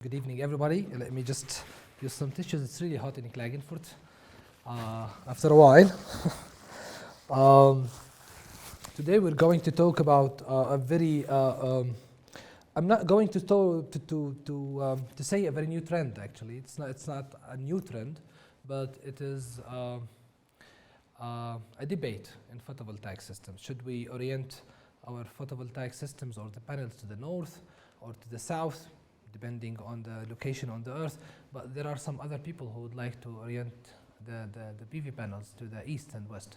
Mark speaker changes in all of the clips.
Speaker 1: Good evening, everybody. Let me just use some tissues. It's really hot in Klagenfurt after a while. Today we're going to talk about a very. I'm not going to say a very new trend. Actually, it's not a new trend, but it is a debate in photovoltaic systems. Should we orient our photovoltaic systems or the panels to the north or to the south, depending on the location on the earth? But there are some other people who would like to orient the PV panels to the east and west.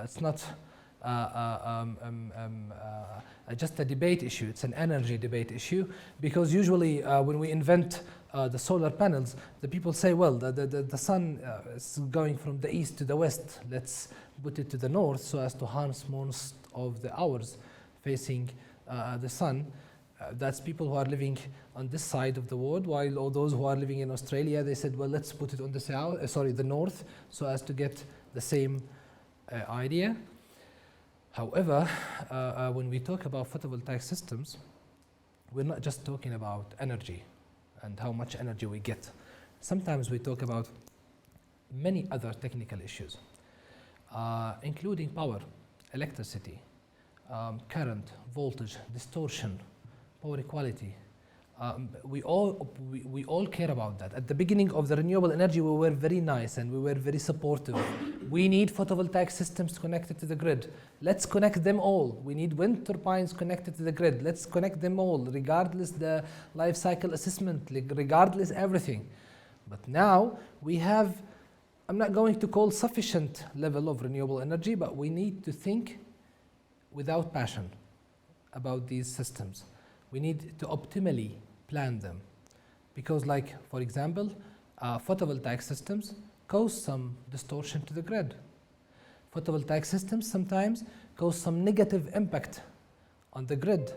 Speaker 1: It's not just a debate issue, it's an energy debate issue, because usually when we invent the solar panels, the people say, well, the sun is going from the east to the west, let's put it to the north so as to harness most of the hours facing the sun. That's people who are living on this side of the world, while all those who are living in Australia, they said, well, let's put it on the the north, so as to get the same idea. However, when we talk about photovoltaic systems, we're not just talking about energy and how much energy we get. Sometimes we talk about many other technical issues, including power, electricity, current, voltage, distortion, power equality. We all care about that. At the beginning of the renewable energy, we were very nice and we were very supportive. We need photovoltaic systems connected to the grid. Let's connect them all. We need wind turbines connected to the grid. Let's connect them all, regardless the life cycle assessment, regardless everything. But now we have, I'm not going to call sufficient level of renewable energy, but we need to think without passion about these systems. We need to optimally plan them, because, like, for example, photovoltaic systems cause some distortion to the grid. Photovoltaic systems sometimes cause some negative impact on the grid.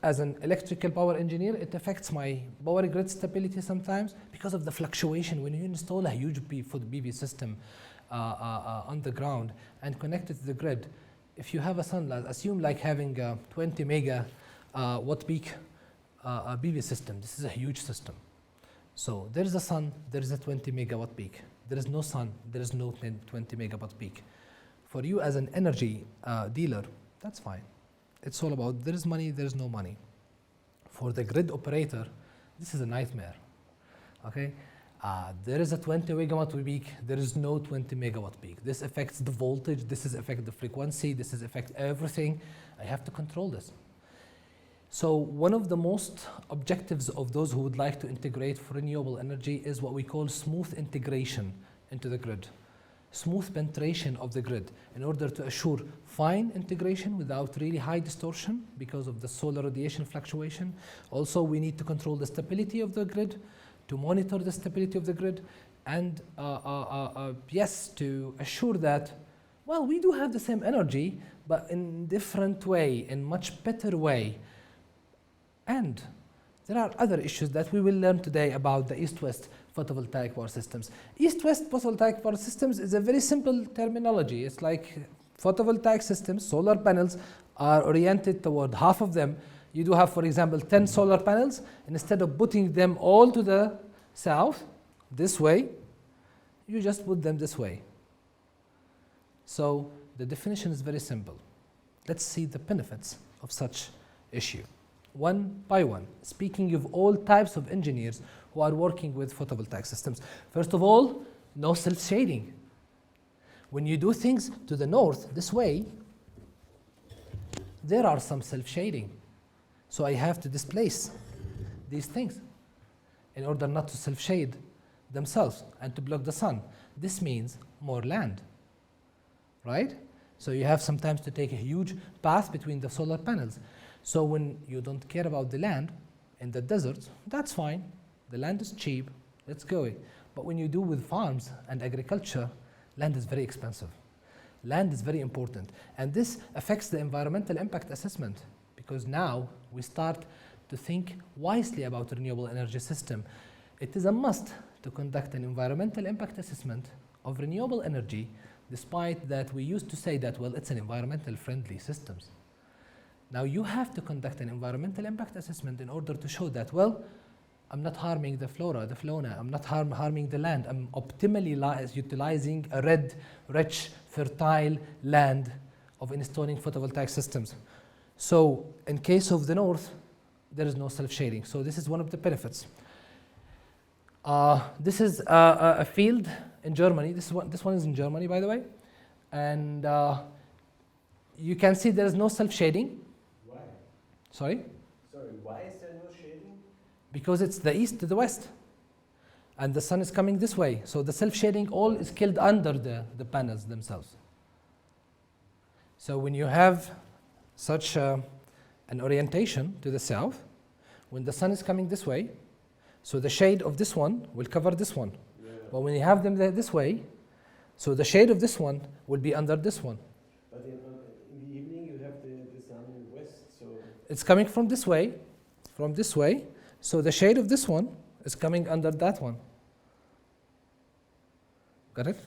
Speaker 1: As an electrical power engineer, it affects my power grid stability sometimes because of the fluctuation. When you install a huge PV system on the ground and connect it to the grid, if you have a sun, assume like having a 20 mega watt peak PV system. This is a huge system. So there is a sun, there is a 20 megawatt peak. There is no sun, there is no 20 megawatt peak. For you as an energy dealer, that's fine. It's all about there is money, there is no money. For the grid operator, this is a nightmare. Okay, there is a 20 megawatt peak, there is no 20 megawatt peak. This affects the voltage, this affects the frequency, this affects everything. I have to control this. So one of the most objectives of those who would like to integrate for renewable energy is what we call smooth integration into the grid. Smooth penetration of the grid in order to assure fine integration without really high distortion because of the solar radiation fluctuation. Also, we need to control the stability of the grid, to monitor the stability of the grid, and yes, to assure that, well, we do have the same energy, but in different way, in much better way. And there are other issues that we will learn today about the east-west photovoltaic power systems. East-west photovoltaic power systems is a very simple terminology. It's like photovoltaic systems, solar panels are oriented toward half of them. You do have, for example, 10 solar panels, and instead of putting them all to the south, this way, you just put them this way. So the definition is very simple. Let's see the benefits of such issue, one by one, speaking of all types of engineers who are working with photovoltaic systems. First of all, no self-shading. When you do things to the north, this way, there are some self-shading. So I have to displace these things in order not to self-shade themselves and to block the sun. This means more land, right? So you have sometimes to take a huge path between the solar panels. So when you don't care about the land in the desert, that's fine. The land is cheap, let's go. But when you do with farms and agriculture, land is very expensive. Land is very important. And this affects the environmental impact assessment, because now we start to think wisely about the renewable energy system. It is a must to conduct an environmental impact assessment of renewable energy, despite that we used to say that, well, it's an environmental friendly systems. Now you have to conduct an environmental impact assessment in order to show that, well, I'm not harming the flora, the fauna, I'm not harming the land, I'm optimally utilizing a red, rich, fertile land of installing photovoltaic systems. So in case of the north, there is no self-shading. So this is one of the benefits. This is a field in Germany. This one is in Germany, by the way. And you can see there is no self-shading.
Speaker 2: Why?
Speaker 1: Sorry?
Speaker 2: Sorry, why is there no shading?
Speaker 1: Because it's the east to the west. And the sun is coming this way. So the self-shading all is killed under the panels themselves. So when you have such an orientation to the south, when the sun is coming this way, so the shade of this one will cover this one.
Speaker 2: Yeah.
Speaker 1: But when you have them this way, so the shade of this one will be under this one.
Speaker 2: But in the evening you have the sun in the west, so...
Speaker 1: It's coming from this way, so the shade of this one is coming under that one. Got it?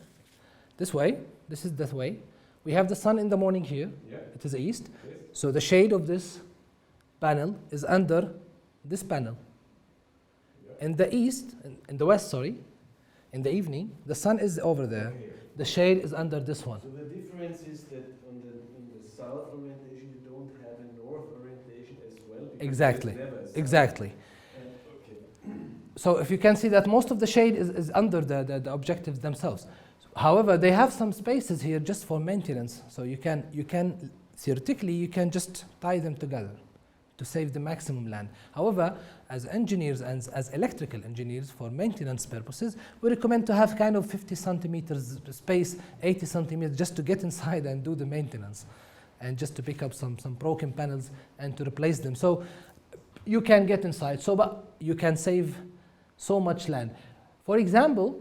Speaker 1: This way, this is this way. We have the sun in the morning here,
Speaker 2: Yeah.
Speaker 1: it is east,
Speaker 2: Yes.
Speaker 1: so the shade of this panel is under this panel.
Speaker 2: Yeah.
Speaker 1: In the east, in the west, sorry, in the evening, the sun is over there.
Speaker 2: Okay.
Speaker 1: The shade is under this one.
Speaker 2: So the difference is that in the south orientation you don't have a north orientation as well? because
Speaker 1: Exactly.
Speaker 2: there's never a south.
Speaker 1: Exactly.
Speaker 2: Okay.
Speaker 1: So if you can see that most of the shade is under the objectives themselves. However, they have some spaces here just for maintenance. So you can theoretically you can just tie them together to save the maximum land. However, as engineers and as electrical engineers for maintenance purposes, we recommend to have kind of 50 centimeters space, 80 centimeters just to get inside and do the maintenance and just to pick up some broken panels and to replace them. So you can get inside, but you can save so much land. For example,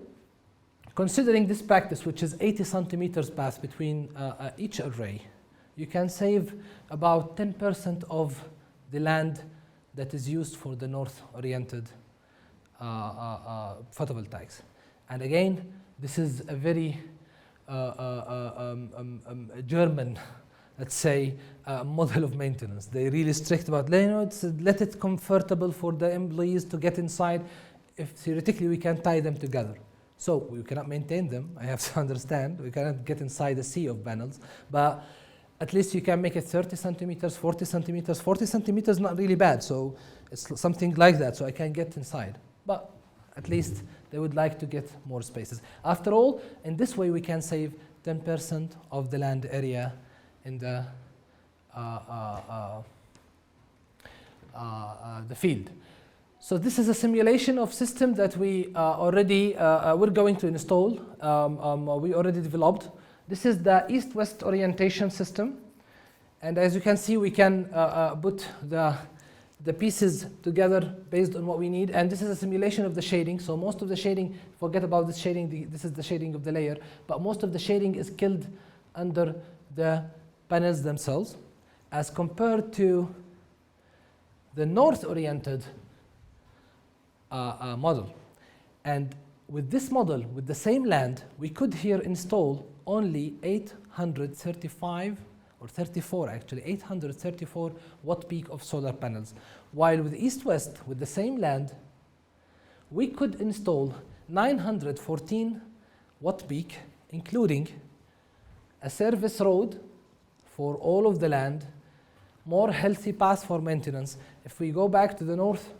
Speaker 1: considering this practice, which is 80 centimeters path between each array, you can save about 10% of the land that is used for the north-oriented photovoltaics. And again, this is a very German, let's say, model of maintenance. They're really strict about, let it comfortable for the employees to get inside. If theoretically we can tie them together. So we cannot maintain them, I have to understand. We cannot get inside a sea of panels, but at least you can make it 30 centimeters, 40 centimeters. 40 centimeters not really bad, so it's something like that, so I can get inside. But at least they would like to get more spaces. After all, in this way we can save 10% of the land area in the field. So this is a simulation of system that we we're going to install. We already developed. This is the east-west orientation system, and as you can see, we can put the pieces together based on what we need. And this is a simulation of the shading. So most of the shading, forget about this shading. This is the shading of the layer, but most of the shading is killed under the panels themselves, as compared to the north-oriented model. And with this model, with the same land, we could here install only 835 or 34 actually, 834 watt peak of solar panels. While with east-west, with the same land, we could install 914 watt peak, including a service road for all of the land, more healthy paths for maintenance. If we go back to the north,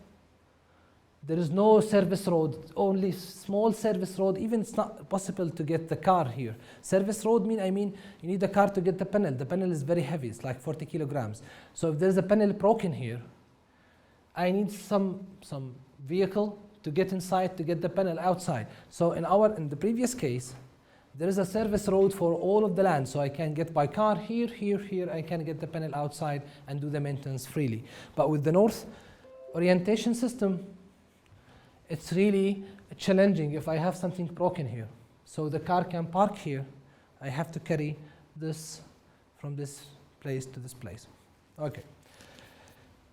Speaker 1: there is no service road, only small service road. Even it's not possible to get the car here. Service road I mean you need a car to get the panel. The panel is very heavy, it's like 40 kilograms. So if there's a panel broken here, I need some vehicle to get inside to get the panel outside. So in the previous case, there is a service road for all of the land. So I can get by car here, I can get the panel outside and do the maintenance freely. But with the north orientation system, it's really challenging if I have something broken here. So the car can park here. I have to carry this from this place to this place. Okay.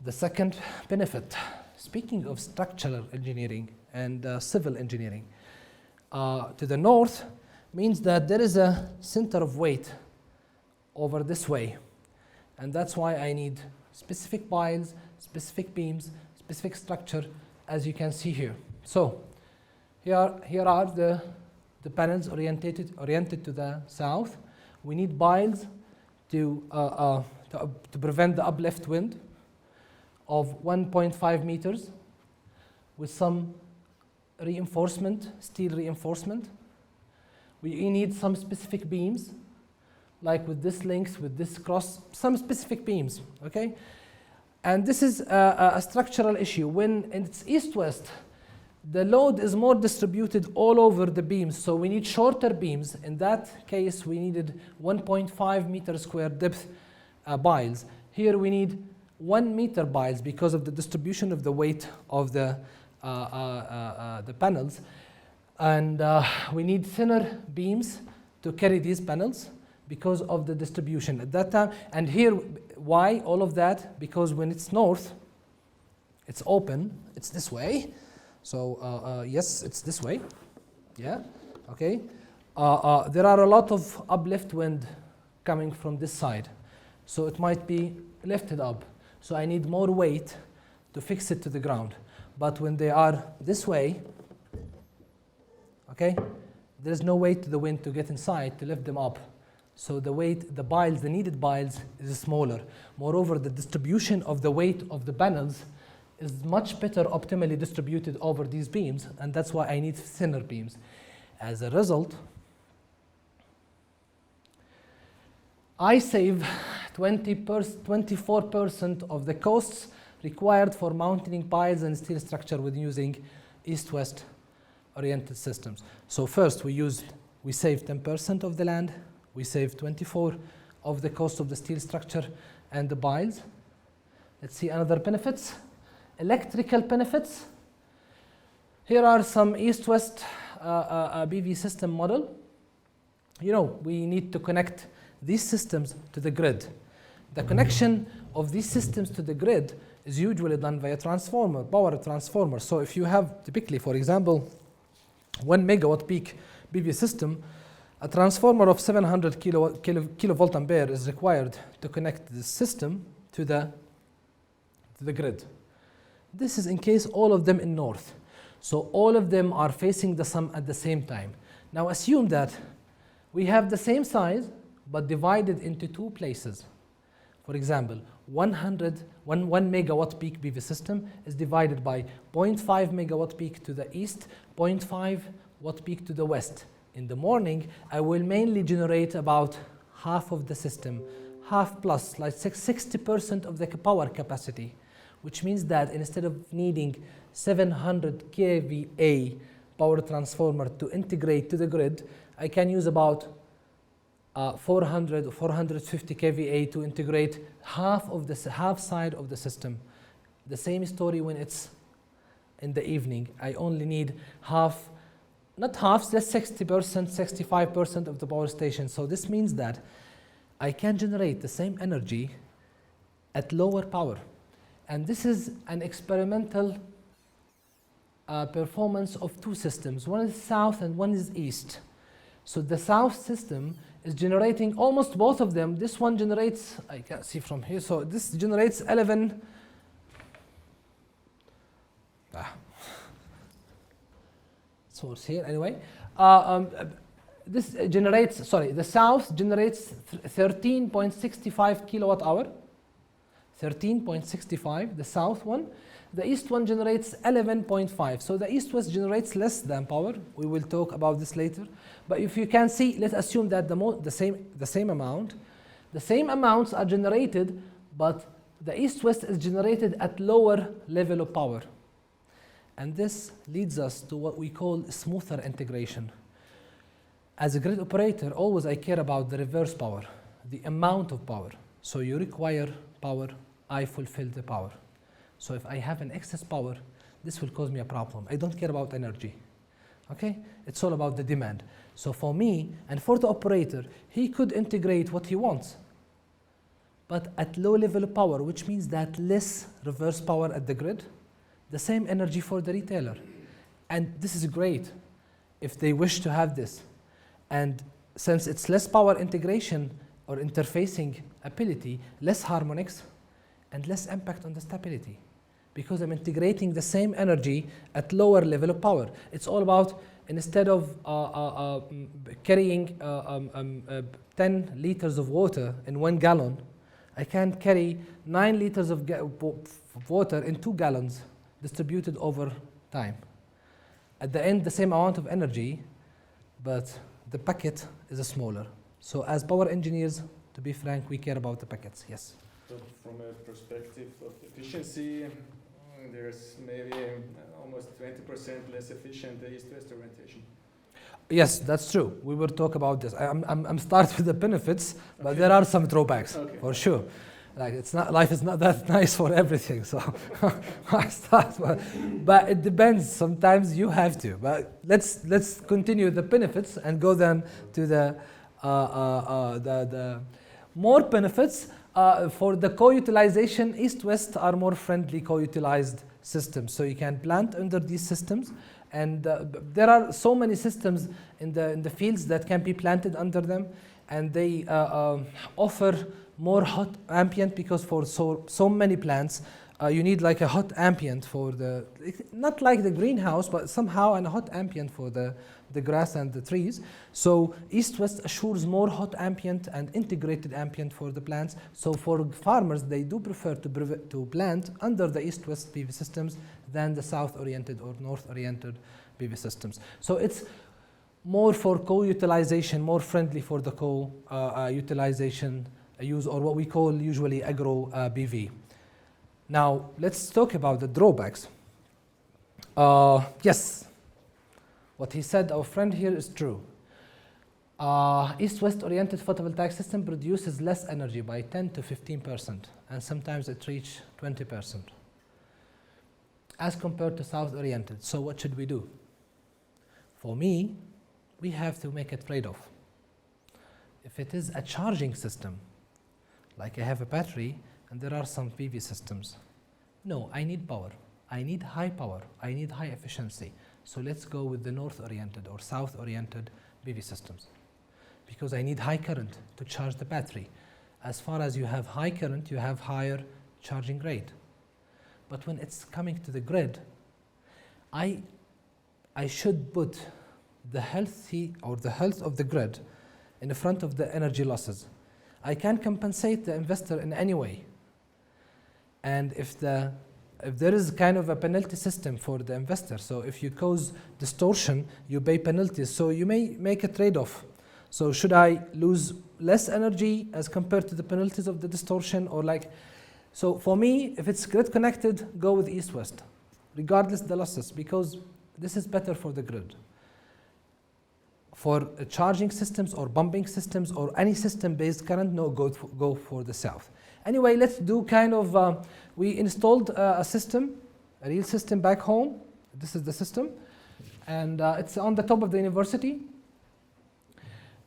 Speaker 1: The second benefit, speaking of structural engineering and civil engineering, to the north means that there is a center of weight over this way. And that's why I need specific piles, specific beams, specific structure, as you can see here. So here are the panels oriented to the south. We need piles to prevent the uplift wind of 1.5 meters with some reinforcement, steel reinforcement. We need some specific beams, like with this links, with this cross, some specific beams, okay? And this is a structural issue. When it's east-west, the load is more distributed all over the beams, so we need shorter beams. In that case, we needed 1.5 meter square depth piles. Here we need 1 meter piles because of the distribution of the weight of the panels. And we need thinner beams to carry these panels because of the distribution at that time. And here, why all of that? Because when it's north, it's open, it's this way. So yes, it's this way, yeah, okay. There are a lot of uplift wind coming from this side. So it might be lifted up. So I need more weight to fix it to the ground. But when they are this way, okay, there's no weight to the wind to get inside to lift them up. So the weight, the piles, the needed piles is smaller. Moreover, the distribution of the weight of the panels is much better optimally distributed over these beams, and that's why I need thinner beams. As a result, I save 24% of the costs required for mounting piles and steel structure with using east-west oriented systems. So first we save 10% of the land, we save 24% of the cost of the steel structure and the piles. Let's see another benefits. Electrical benefits. Here are some east-west PV system model. You know, we need to connect these systems to the grid. The connection of these systems to the grid is usually done via transformer, power transformer. So if you have typically, for example, 1 megawatt peak PV system, a transformer of 700 kilovolt ampere is required to connect the system to the grid. This is in case all of them in north. So all of them are facing the sun at the same time. Now assume that we have the same size but divided into two places. For example, 1 megawatt peak PV system is divided by 0.5 megawatt peak to the east, 0.5 watt peak to the west. In the morning, I will mainly generate about half of the system, half plus, like 60% of the power capacity, which means that instead of needing 700 kVA power transformer to integrate to the grid, I can use about 400 or 450 kVA to integrate half side of the system. The same story when it's in the evening. I only need half, not half, just 60%, 65% of the power station. So this means that I can generate the same energy at lower power. And this is an experimental performance of two systems. One is south and one is east. So the south system is generating almost both of them. This one generates, I can't see from here, so this generates 11. Source here anyway. This generates, the south generates 13.65 kilowatt hour. 13.65, the south one. The east one generates 11.5. So the east-west generates less than power. We will talk about this later. But if you can see, let's assume that the same amounts are generated, but the east-west is generated at lower level of power. And this leads us to what we call smoother integration. As a grid operator, always I care about the reverse power, the amount of power. So you require power, I fulfill the power. So if I have an excess power, this will cause me a problem. I don't care about energy. Okay? It's all about the demand. So for me and for the operator, he could integrate what he wants, but at low level of power, which means that less reverse power at the grid, the same energy for the retailer. And this is great if they wish to have this. And since it's less power integration or interfacing ability, less harmonics, and less impact on the stability, because I'm integrating the same energy at lower level of power. It's all about, instead of carrying 10 liters of water in 1 gallon, I can carry 9 liters of water in 2 gallons distributed over time. At the end, the same amount of energy, but the packet is smaller. So as power engineers, to be frank, we care about the packets, yes.
Speaker 3: So from a perspective of efficiency, there's maybe almost 20% less efficient the east-west orientation.
Speaker 1: Yes, that's true. We will talk about this. I'm starting with the benefits, but there are some drawbacks, for sure. Like, it's not, life is not that nice for everything, so I start. But it depends. Sometimes you have to. But let's continue the benefits and go then to the more benefits. For the co-utilization, east-west are more friendly co-utilized systems. So you can plant under these systems, and there are so many systems in the fields that can be planted under them, and they offer more hot ambient, because for so many plants, you need like a hot ambient for the, not like the greenhouse, but somehow a hot ambient for the grass and the trees. So east-west assures more hot ambient and integrated ambient for the plants. So for farmers, they do prefer to plant under the east-west PV systems than the south-oriented or north-oriented PV systems. So it's more for co-utilization, more friendly for the co-utilization use, or what we call usually agro PV. Now let's talk about the drawbacks. Yes, what he said, our friend here, is true. East-west oriented photovoltaic system produces less energy by 10 to 15%, and sometimes it reaches 20%, as compared to south-oriented. So what should we do? For me, we have to make a trade-off. If it is a charging system, like I have a battery and there are some PV systems, no, I need power. I need high power. I need high efficiency. So let's go with the north-oriented or south-oriented PV systems, because I need high current to charge the battery. As far as you have high current, you have higher charging rate. But when it's coming to the grid, I should put the health of the grid in the front of the energy losses. I can compensate the investor in any way. And if there is kind of a penalty system for the investor, so if you cause distortion, you pay penalties. So you may make a trade-off. So should I lose less energy as compared to the penalties of the distortion, or like? So for me, if it's grid connected, go with east-west, regardless the losses, because this is better for the grid. For charging systems or pumping systems or any system-based current, no, go for the south. Anyway, let's do kind of, we installed a system, a real system back home. This is the system. And it's on the top of the university.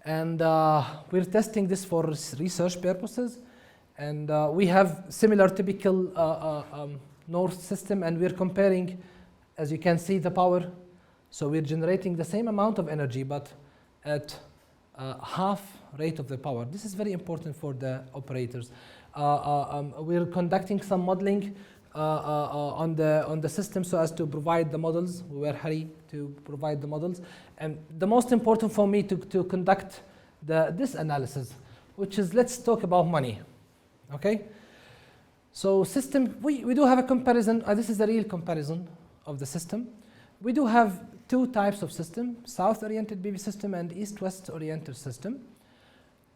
Speaker 1: And we're testing this for research purposes. And we have similar typical north system, and we're comparing, as you can see, the power. So we're generating the same amount of energy, but at half rate of the power. This is very important for the operators. We're conducting some modeling on the system so as to provide the models. We were hurry to provide the models. And the most important for me to conduct this analysis, which is, let's talk about money. Okay? So system, we do have a comparison. This is a real comparison of the system. We do have two types of system, south-oriented PV system and east-west oriented system.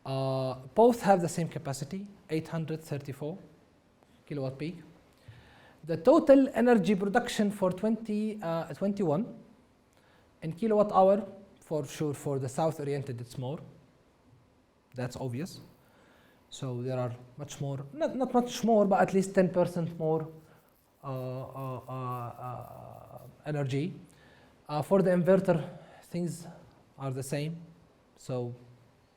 Speaker 1: Both have the same capacity, 834 kilowatt peak. The total energy production for 2021 in kilowatt hour, for sure for the south-oriented it's more. That's obvious. So there are much more, not much more, but at least 10% more energy. For the inverter, things are the same. So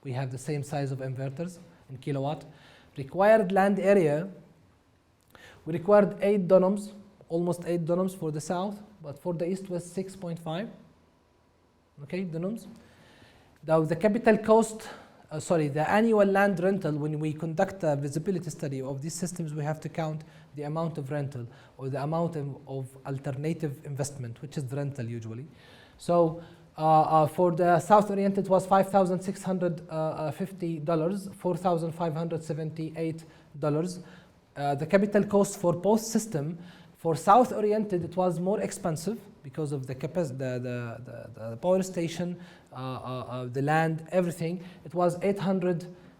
Speaker 1: we have the same size of inverters in kilowatt. Required land area, we required 8 dunams, almost 8 dunams for the south, but for the east was 6.5, okay, dunams. Now the capital cost the annual land rental, when we conduct a visibility study of these systems, we have to count the amount of rental or the amount of alternative investment, which is the rental usually. So for the south-oriented was $5,650, $4,578. The capital cost for both system, for south-oriented it was more expensive because of the power station, the land, everything. It was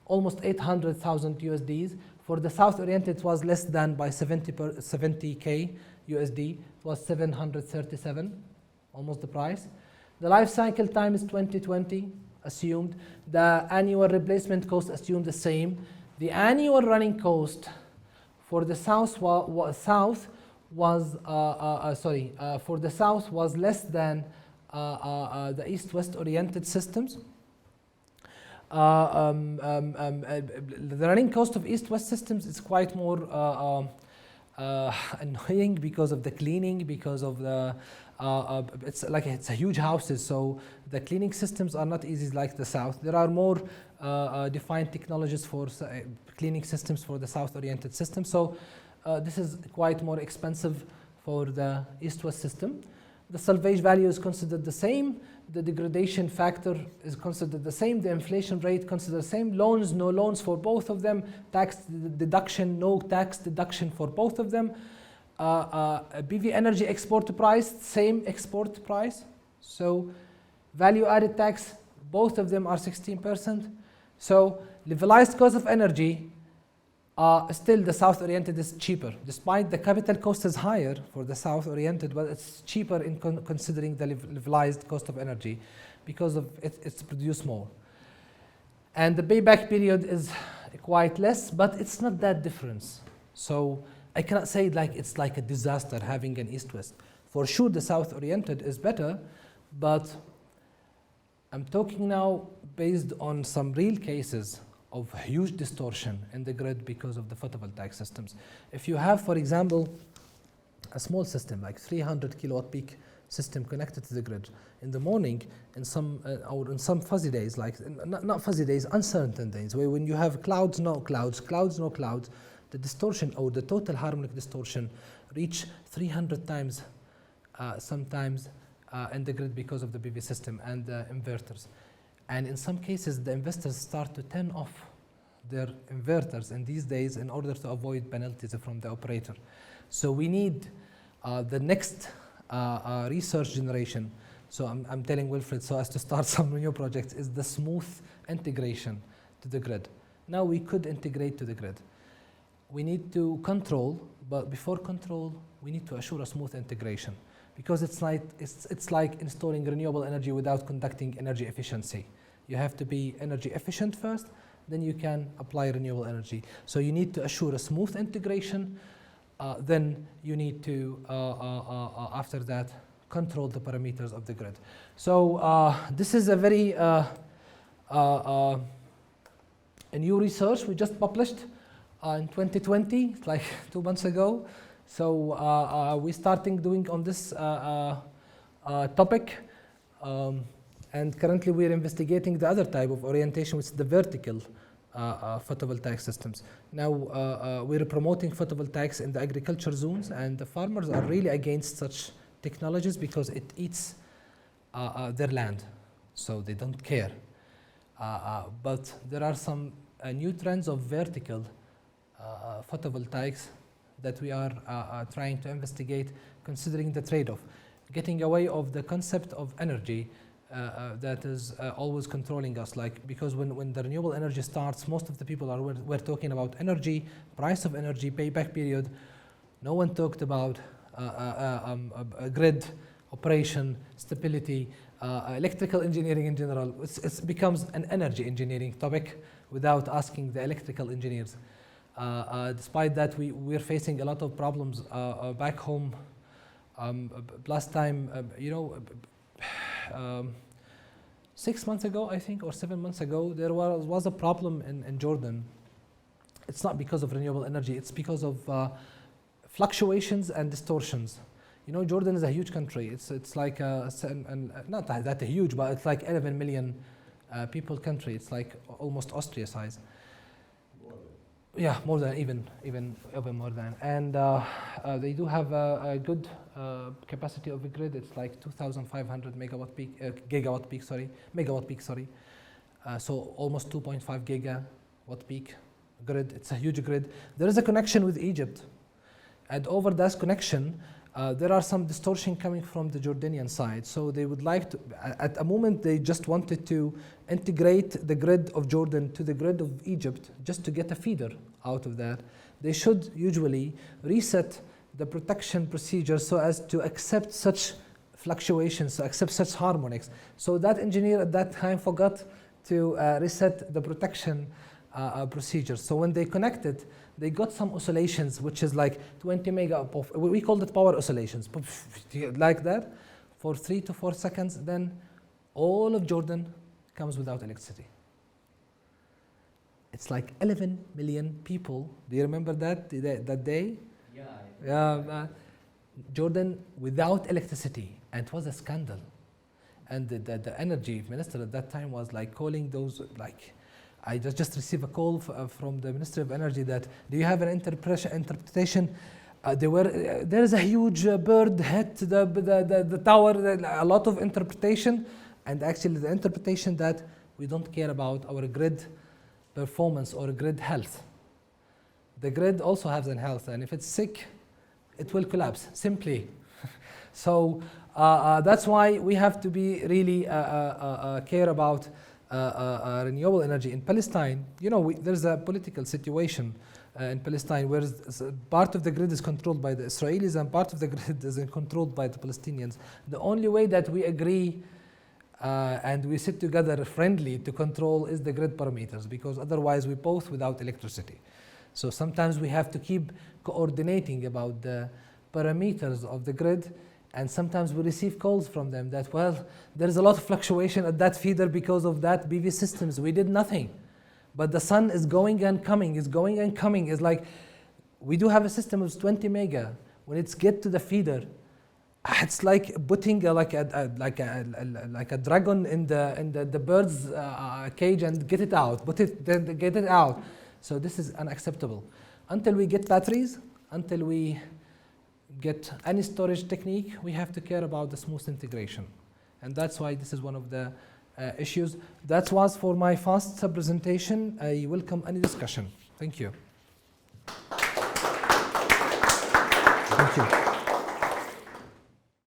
Speaker 1: almost 800,000 USDs. For the south-oriented it was less than by 70K USD. It was 737, almost the price. The life cycle time is 2020 assumed. The annual replacement cost assumed the same. The annual running cost for the south was less than the east-west oriented systems. The running cost of east-west systems is quite more annoying because of the cleaning, because of the it's a huge houses, so the cleaning systems are not easy like the south. There are more defined technologies for cleaning systems for the south-oriented system. So this is quite more expensive for the east-west system. The salvage value is considered the same. The degradation factor is considered the same. The inflation rate considered the same. Loans, no loans for both of them. Tax deduction, no tax deduction for both of them. PV energy export price, same export price. So value added tax, both of them are 16%. So levelized cost of energy, still the south-oriented is cheaper. Despite the capital cost is higher for the south-oriented, but it's cheaper in considering the levelized cost of energy because of it's produced more. And the payback period is quite less, but it's not that difference. So I cannot say it's like a disaster having an east-west. For sure the south-oriented is better, but I'm talking now based on some real cases of huge distortion in the grid because of the photovoltaic systems. If you have, for example, a small system like 300 kilowatt peak system connected to the grid in the morning, in some or in some fuzzy days, like not fuzzy days, uncertain days, where when you have clouds, no clouds, clouds, no clouds, the distortion or the total harmonic distortion reach 300 times sometimes in the grid because of the PV system and the inverters. And in some cases, the investors start to turn off their inverters in these days in order to avoid penalties from the operator. So we need the next research generation. So I'm telling Wilfred, so as to start some new projects, is the smooth integration to the grid. Now we could integrate to the grid. We need to control, but before control, we need to assure a smooth integration. Because it's like installing renewable energy without conducting energy efficiency. You have to be energy efficient first, then you can apply renewable energy. So you need to assure a smooth integration, then you need to, after that, control the parameters of the grid. So this is a very a new research we just published in 2020, like 2 months ago. So we're starting doing on this topic, and currently we're investigating the other type of orientation, which is the vertical photovoltaic systems. Now we're promoting photovoltaics in the agriculture zones, and the farmers are really against such technologies because it eats their land, so they don't care. But there are some new trends of vertical photovoltaics that we are trying to investigate, considering the trade-off, getting away of the concept of energy that is always controlling us. Like, because when the renewable energy starts, most of the people were talking about energy, price of energy, payback period. No one talked about grid operation, stability, electrical engineering in general. It becomes an energy engineering topic without asking the electrical engineers. Despite that, we're facing a lot of problems back home. Last time, 6 months ago, I think, or 7 months ago, there was a problem in Jordan. It's not because of renewable energy, it's because of fluctuations and distortions. Jordan is a huge country. It's like not that huge, but it's like 11 million people country. It's like almost Austria size.
Speaker 2: More than.
Speaker 1: Yeah, more than even more than. And they do have a good capacity of the grid. It's like 2,500 megawatt peak, gigawatt peak. Sorry, megawatt peak. Sorry. So almost 2.5 gigawatt peak grid. It's a huge grid. There is a connection with Egypt, and over that connection, there are some distortion coming from the Jordanian side. So they would like to, at a moment, they just wanted to integrate the grid of Jordan to the grid of Egypt just to get a feeder out of that. They should usually reset the protection procedure so as to accept such fluctuations, to accept such harmonics. So that engineer at that time forgot to reset the protection procedure. So when they connected, they got some oscillations, which is like 20 mega of, we called it power oscillations, like that, for 3 to 4 seconds. Then all of Jordan comes without electricity. It's like 11 million people. Do you remember that day? Yeah. Jordan without electricity, and it was a scandal. And the energy minister at that time was like calling those, like, I just received a call from the Ministry of Energy that, do you have an interpretation? There is a huge bird hit the tower, a lot of interpretation, and actually the interpretation that we don't care about our grid performance or grid health. The grid also has an health, and if it's sick, it will collapse, simply. So that's why we have to be really care about renewable energy. In Palestine, you know, there's a political situation in Palestine where part of the grid is controlled by the Israelis and part of the grid is controlled by the Palestinians. The only way that we agree and we sit together friendly to control is the grid parameters, because otherwise we both without electricity. So sometimes we have to keep coordinating about the parameters of the grid, and sometimes we receive calls from them that, well, there is a lot of fluctuation at that feeder because of that PV systems. We did nothing. But the sun is going and coming, is going and coming. It's like, we do have a system of 20 mega. When it's get to the feeder, it's like putting like a dragon in the bird's cage and get it out. Then get it out. So this is unacceptable. Until we get batteries, until we get any storage technique, we have to care about the smooth integration. And that's why this is one of the issues. That was for my first presentation. I welcome any discussion. Thank you. Thank you.